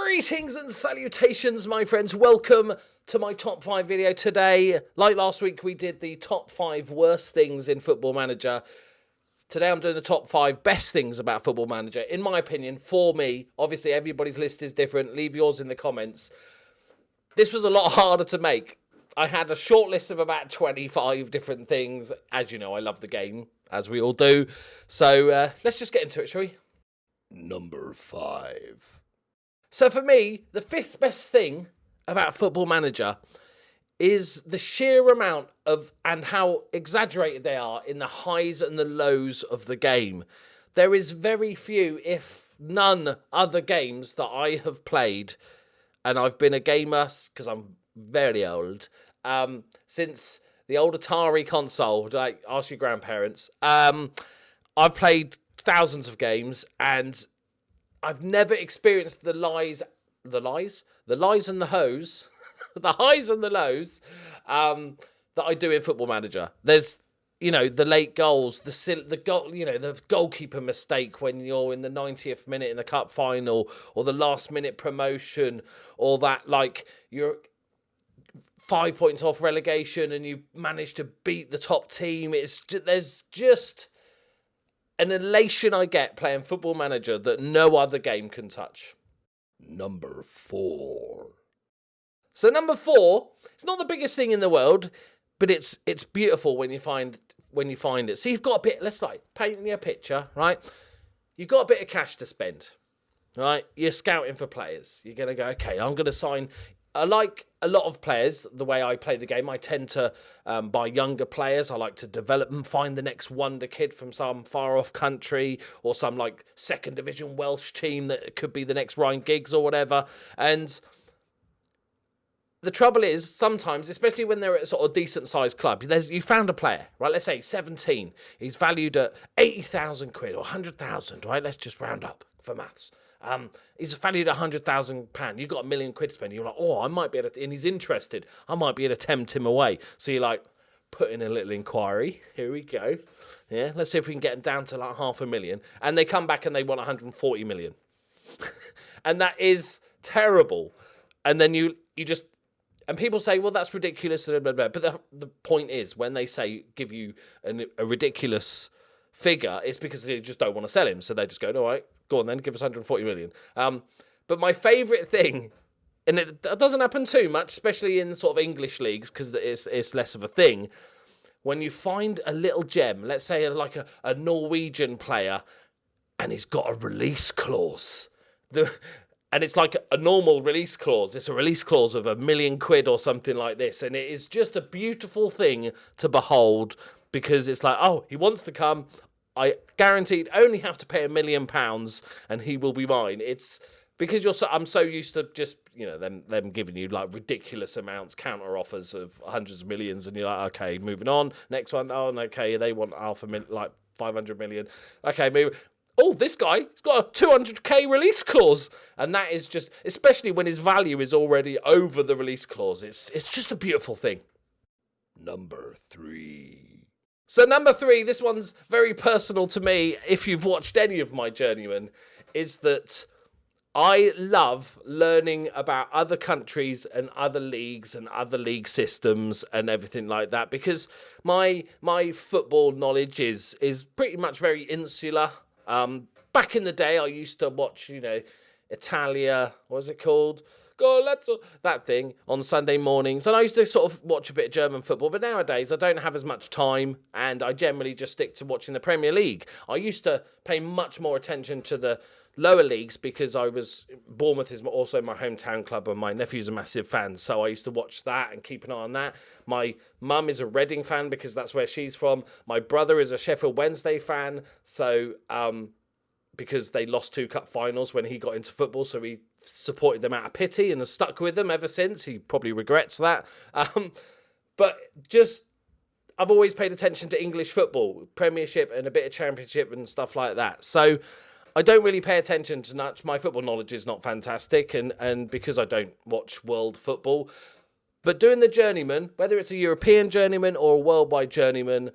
Greetings and salutations, my friends. Welcome to my top 5 video today. Like last week, we did the top 5 worst things in Football Manager. Today, I'm doing the top 5 best things about Football Manager, in my opinion, for me. Obviously, everybody's list is different. Leave yours in the comments. This was a lot harder to make. I had a short list of about 25 different things. As you know, I love the game, as we all do. So, let's just get into it, shall we? Number 5. So for me, the 5th best thing about Football Manager is the sheer amount of and how exaggerated they are in the highs and the lows of the game. There is very few, if none, other games that I have played, and I've been a gamer, because I'm very old, since the old Atari console. Like, ask your grandparents. I've played thousands of games, and I've never experienced the highs and the lows that I do in Football Manager. There's, the late goals, the goalkeeper mistake when you're in the 90th minute in the cup final, or the last minute promotion, or that, like, you're 5 points off relegation and you manage to beat the top team. There's just an elation I get playing Football Manager that no other game can touch. Number 4. So number 4, it's not the biggest thing in the world, but it's beautiful when you find it. So you've got a bit, let's like paint me a picture, right? You've got a bit of cash to spend, right? You're scouting for players. You're going to go, okay, I'm going to sign. I like a lot of players, the way I play the game. I tend to buy younger players. I like to develop them, find the next wonder kid from some far-off country or some, like, second division Welsh team that could be the next Ryan Giggs or whatever. And the trouble is, sometimes, especially when they're at a sort of decent-sized club, you found a player, right? Let's say 17. He's valued at 80,000 quid or 100,000, right? Let's just round up for maths. He's valued at £100,000. You've got £1 million to spend. You're like, I might be able to, and he's interested. I might be able to tempt him away. So you're like, put in a little inquiry. Here we go. Yeah, let's see if we can get him down to like £500,000. And they come back and they want 140 million. And that is terrible. And then you just, and people say, well, that's ridiculous. Blah, blah, blah. But the point is, when they say give you a ridiculous figure, it's because they just don't want to sell him. So they just go, all right, go on then, give us 140 million. But my favourite thing, and it doesn't happen too much, especially in sort of English leagues, because it's less of a thing, when you find a little gem, let's say like a Norwegian player, and he's got a release clause. And it's like a normal release clause. It's a release clause of £1 million or something like this. And it is just a beautiful thing to behold, because it's like, he wants to come. I guaranteed only have to pay £1 million and he will be mine. It's because I'm so used to just, them giving you like ridiculous amounts, counter offers of hundreds of millions, and you're like, okay, moving on. Next one, okay, they want like 500 million. Okay, move. This guy, he's got a 200k release clause. And that is just, especially when his value is already over the release clause, it's just a beautiful thing. Number 3. So number 3, this one's very personal to me, if you've watched any of my Journeyman, is that I love learning about other countries and other leagues and other league systems and everything like that, because my football knowledge is pretty much very insular. Back in the day, I used to watch, Italia, what was it called? That thing on Sunday mornings. And I used to sort of watch a bit of German football, but nowadays I don't have as much time, and I generally just stick to watching the Premier League. I used to pay much more attention to the lower leagues because Bournemouth is also my hometown club, and my nephew's a massive fan, so I used to watch that and keep an eye on that. My mum is a Reading fan because that's where she's from. My brother is a Sheffield Wednesday fan, so because they lost 2 cup finals when he got into football, so he supported them out of pity and has stuck with them ever since. He probably regrets that. But just, I've always paid attention to English football, Premiership and a bit of Championship and stuff like that. So I don't really pay attention to much. My football knowledge is not fantastic, and because I don't watch world football. But doing the Journeyman, whether it's a European Journeyman or a worldwide Journeyman,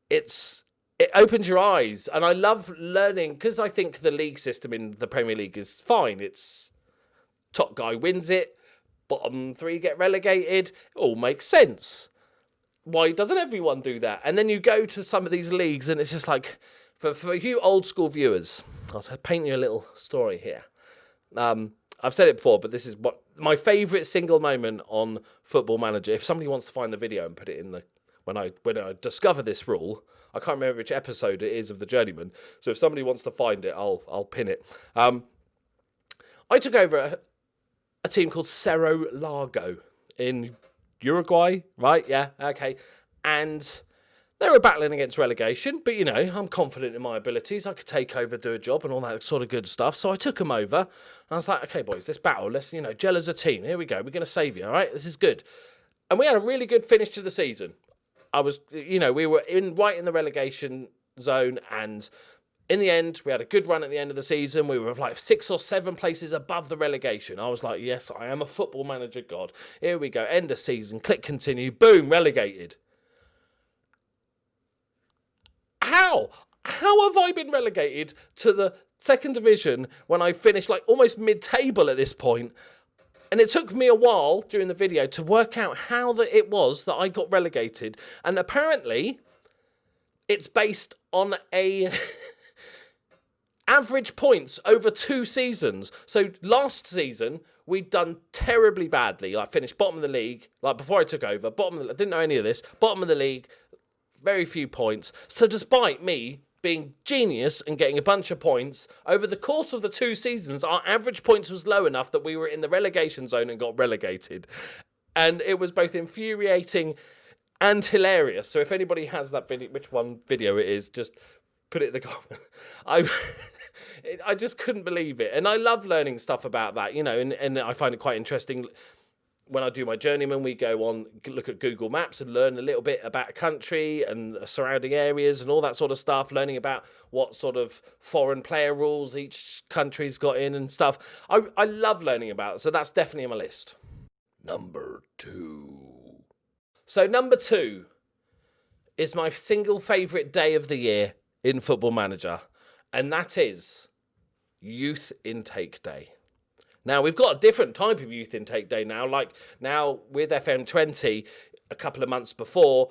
it opens your eyes. And I love learning, because I think the league system in the Premier League is fine. top guy wins it, bottom 3 get relegated. It all makes sense. Why doesn't everyone do that? And then you go to some of these leagues and it's just like, for you old school viewers, I'll paint you a little story here. I've said it before, but this is what my favourite single moment on Football Manager. If somebody wants to find the video and put it in the when I discover this rule, I can't remember which episode it is of the Journeyman. So if somebody wants to find it, I'll pin it. I took over a team called Cerro Largo in Uruguay, right? Yeah, okay. And they were battling against relegation, but, you know, I'm confident in my abilities. I could take over, do a job and all that sort of good stuff. So I took them over and I was like, okay, boys, let's battle. Let's, you know, gel as a team. Here we go. We're going to save you, all right? This is good. And we had a really good finish to the season. We were right in the relegation zone, and in the end, we had a good run at the end of the season. We were like 6 or 7 places above the relegation. I was like, yes, I am a Football Manager god. Here we go. End of season. Click continue. Boom, relegated. How have I been relegated to the second division when I finished like almost mid-table at this point? And it took me a while during the video to work out how it was that I got relegated. And apparently, it's based on a average points over 2 seasons. So last season, we'd done terribly badly. Like finished bottom of the league. Like before I took over, I didn't know any of this. Bottom of the league, very few points. So despite me being genius and getting a bunch of points, over the course of the 2 seasons, our average points was low enough that we were in the relegation zone and got relegated. And it was both infuriating and hilarious. So if anybody has that video, which one video it is, just put it in the comments. I just couldn't believe it. And I love learning stuff about that, you know, and I find it quite interesting. When I do my Journeyman, we go on, look at Google Maps and learn a little bit about a country and surrounding areas and all that sort of stuff, learning about what sort of foreign player rules each country's got in and stuff. I love learning about it, so that's definitely on my list. Number 2. So number 2 is my single favourite day of the year in Football Manager, and that is Youth Intake Day. Now, we've got a different type of youth intake day now. Like now with FM20, a couple of months before,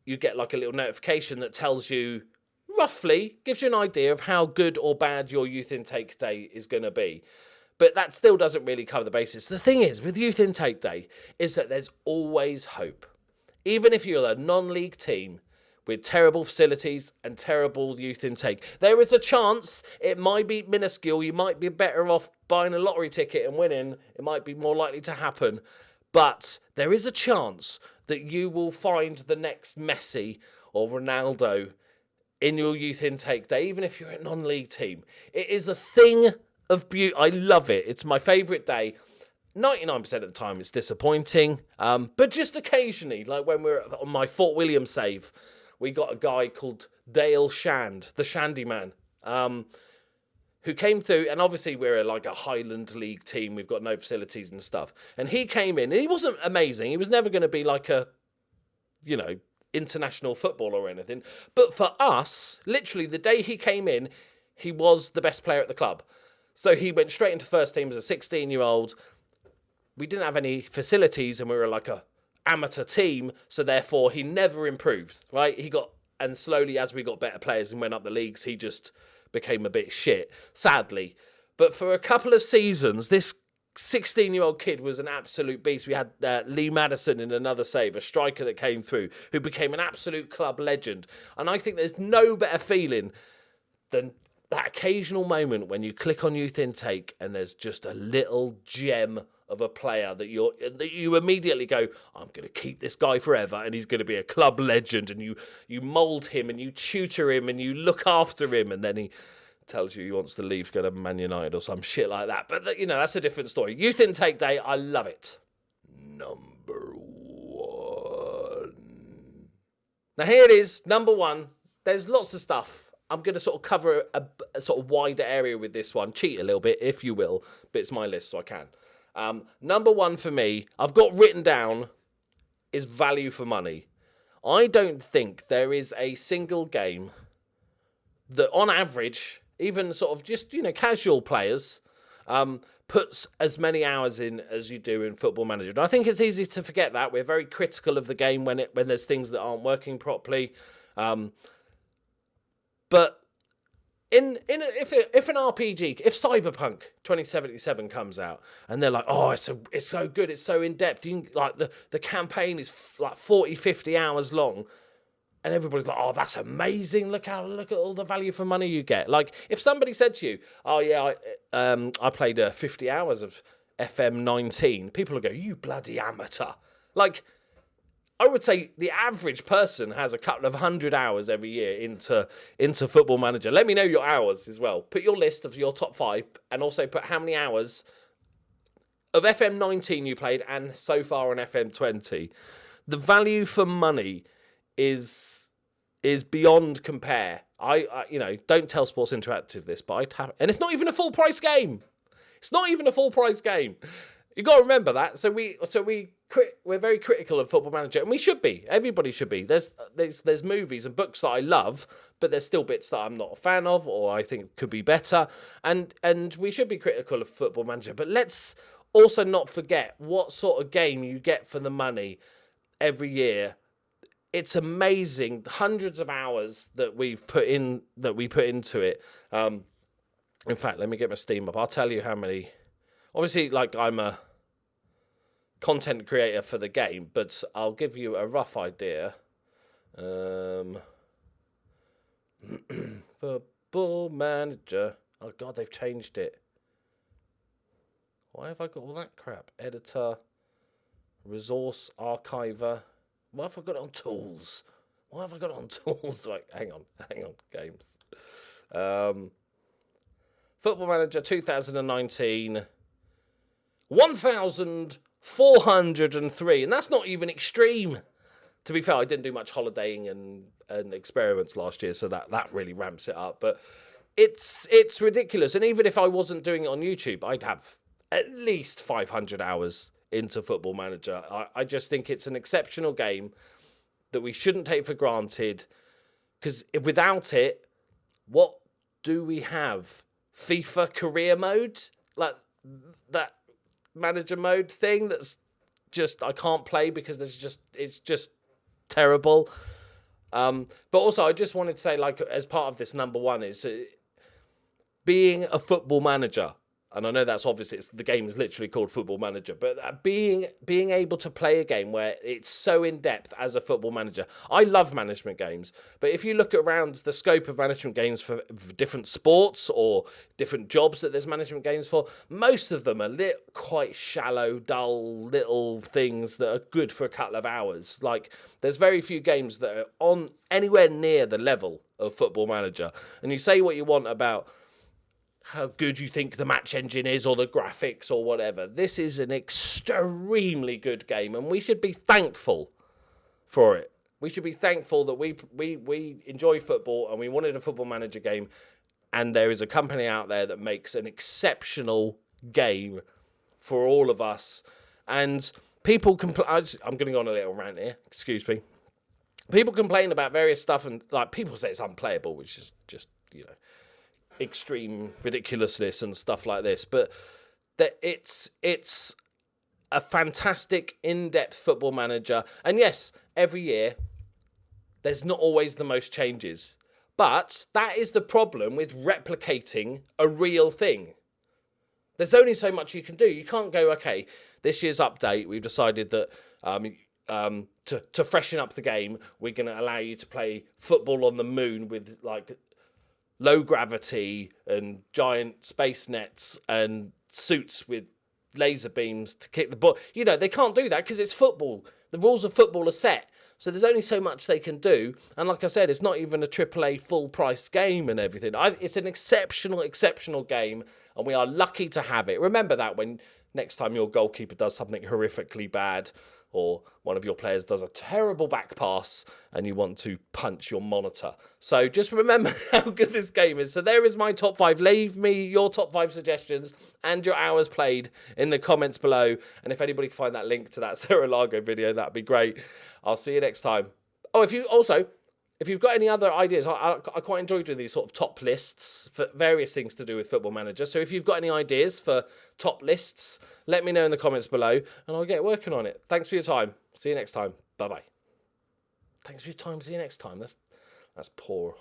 you get like a little notification that tells you, roughly, gives you an idea of how good or bad your youth intake day is going to be. But that still doesn't really cover the basis. The thing is, with youth intake day, is that there's always hope. Even if you're a non-league team with terrible facilities and terrible youth intake, there is a chance it might be minuscule. You might be better off buying a lottery ticket and winning. It might be more likely to happen. But there is a chance that you will find the next Messi or Ronaldo in your youth intake day, even if you're a non-league team. It is a thing of beauty. I love it. It's my favourite day. 99% of the time it's disappointing. But just occasionally, like when we're on my Fort William save, we got a guy called Dale Shand, the Shandy Man, who came through, and obviously we're like a Highland League team. We've got no facilities and stuff. And he came in, and he wasn't amazing. He was never going to be like a, you know, international footballer or anything. But for us, literally the day he came in, he was the best player at the club. So he went straight into first team as a 16-year-old. We didn't have any facilities, and we were like a amateur team, so therefore he never improved, right? And slowly as we got better players and went up the leagues, he just became a bit shit, sadly. But for a couple of seasons, this 16-year-old kid was an absolute beast. We had Lee Madison in another save, a striker that came through, who became an absolute club legend. And I think there's no better feeling than that occasional moment when you click on youth intake and there's just a little gem of a player that you immediately go, I'm going to keep this guy forever and he's going to be a club legend, and you mould him and you tutor him and you look after him, and then he tells you he wants to leave to go to Man United or some shit like that. But, you know, that's a different story. Youth Intake Day, I love it. Number 1. Now here it is, number 1. There's lots of stuff. I'm going to sort of cover a sort of wider area with this one. Cheat a little bit, if you will, but it's my list, so I can. Number 1 for me, I've got written down, is value for money. I don't think there is a single game that on average, even sort of just, you know, casual players, puts as many hours in as you do in Football Manager. And I think it's easy to forget that. We're very critical of the game when there's things that aren't working properly. But if an RPG, if Cyberpunk 2077 comes out and they're like, oh, it's so good, it's so in depth, like the campaign is like 40, 50 hours long, and everybody's like, oh, that's amazing, look at all the value for money you get. Like if somebody said to you, oh yeah, I played 50 hours of FM19, people would go, you bloody amateur. Like, I would say the average person has a couple of 100 hours every year into Football Manager. Let me know your hours as well. Put your list of your top 5 and also put how many hours of FM19 you played and so far on FM20. The value for money is beyond compare. I don't tell Sports Interactive this, but I'd have, and it's not even a full price game. It's not even a full price game. You got to remember that. So we're very critical of Football Manager, and we should be. Everybody should be. There's movies and books that I love, but there's still bits that I'm not a fan of, or I think could be better. And we should be critical of Football Manager, but let's also not forget what sort of game you get for the money every year. It's amazing, hundreds of hours that we put into it. In fact, let me get my Steam up. I'll tell you how many. Obviously, like, I'm a content creator for the game, but I'll give you a rough idea. Football Manager. Oh, God, they've changed it. Why have I got all that crap? Editor, resource, archiver. Why have I got it on tools? Why have I got it on tools? Like, hang on, games. Football Manager 2019... 1,403, and that's not even extreme. To be fair, I didn't do much holidaying and experiments last year, so that really ramps it up. But it's ridiculous, and even if I wasn't doing it on YouTube, I'd have at least 500 hours into Football Manager. I just think it's an exceptional game that we shouldn't take for granted, because without it, what do we have? FIFA career mode? Like that manager mode thing that's just I can't play because it's just terrible. But also I just wanted to say, like, as part of this number one is being a football manager. And I know that's obvious, the game is literally called Football Manager, but being able to play a game where it's so in-depth as a football manager. I love management games, but if you look around the scope of management games for different sports or different jobs that there's management games for, most of them are quite shallow, dull, little things that are good for a couple of hours. Like, there's very few games that are on anywhere near the level of Football Manager. And you say what you want about how good you think the match engine is or the graphics or whatever. This is an extremely good game, and we should be thankful for it. We should be thankful that we enjoy football and we wanted a Football Manager game, and there is a company out there that makes an exceptional game for all of us. And people I'm going on a little rant here, excuse me. People complain about various stuff, and like people say it's unplayable, which is just, extreme ridiculousness and stuff like this, but that it's a fantastic in-depth Football Manager. And yes, every year there's not always the most changes, but that is the problem with replicating a real thing. There's only so much you can do. You can't go, okay, this year's update, we've decided that to freshen up the game, we're going to allow you to play football on the moon with like low gravity and giant space nets and suits with laser beams to kick the ball. They can't do that because it's football. The rules of football are set. So there's only so much they can do. And like I said, it's not even a AAA full price game and everything. It's an exceptional game, and we are lucky to have it. Remember that when next time your goalkeeper does something horrifically bad, or one of your players does a terrible back pass and you want to punch your monitor. So just remember how good this game is. So there is my top 5. Leave me your top 5 suggestions and your hours played in the comments below. And if anybody can find that link to that Sarah Lago video, that'd be great. I'll see you next time. Oh, if you've got any other ideas, I quite enjoy doing these sort of top lists for various things to do with Football Manager. So if you've got any ideas for top lists, let me know in the comments below and I'll get working on it. Thanks for your time. See you next time. Bye-bye. Thanks for your time. See you next time. That's poor.